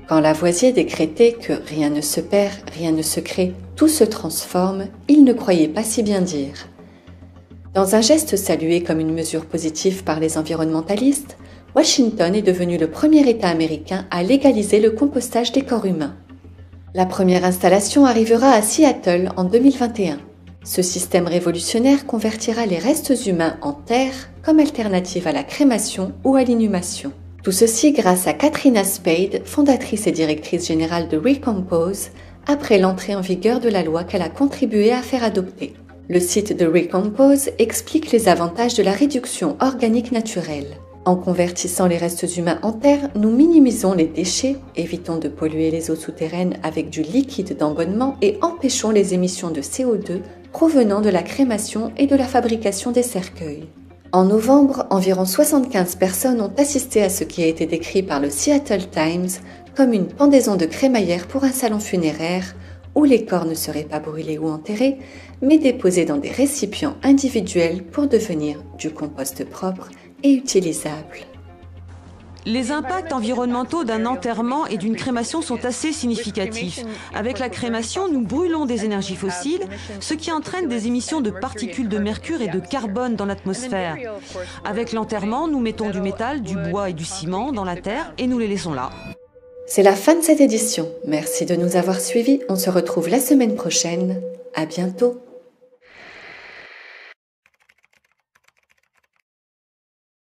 Quand Lavoisier décrétait que rien ne se perd, rien ne se crée, tout se transforme, il ne croyait pas si bien dire. Dans un geste salué comme une mesure positive par les environnementalistes, Washington est devenu le premier État américain à légaliser le compostage des corps humains. La première installation arrivera à Seattle en 2021. Ce système révolutionnaire convertira les restes humains en terre comme alternative à la crémation ou à l'inhumation. Tout ceci grâce à Katrina Spade, fondatrice et directrice générale de Recompose, après l'entrée en vigueur de la loi qu'elle a contribué à faire adopter. Le site de Recompose explique les avantages de la réduction organique naturelle. En convertissant les restes humains en terre, nous minimisons les déchets, évitons de polluer les eaux souterraines avec du liquide d'embonnement et empêchons les émissions de CO2 provenant de la crémation et de la fabrication des cercueils. En novembre, environ 75 personnes ont assisté à ce qui a été décrit par le Seattle Times comme une pendaison de crémaillère pour un salon funéraire où les corps ne seraient pas brûlés ou enterrés, mais déposés dans des récipients individuels pour devenir du compost propre et utilisable. Les impacts environnementaux d'un enterrement et d'une crémation sont assez significatifs. Avec la crémation, nous brûlons des énergies fossiles, ce qui entraîne des émissions de particules de mercure et de carbone dans l'atmosphère. Avec l'enterrement, nous mettons du métal, du bois et du ciment dans la terre et nous les laissons là. C'est la fin de cette édition. Merci de nous avoir suivis. On se retrouve la semaine prochaine. À bientôt.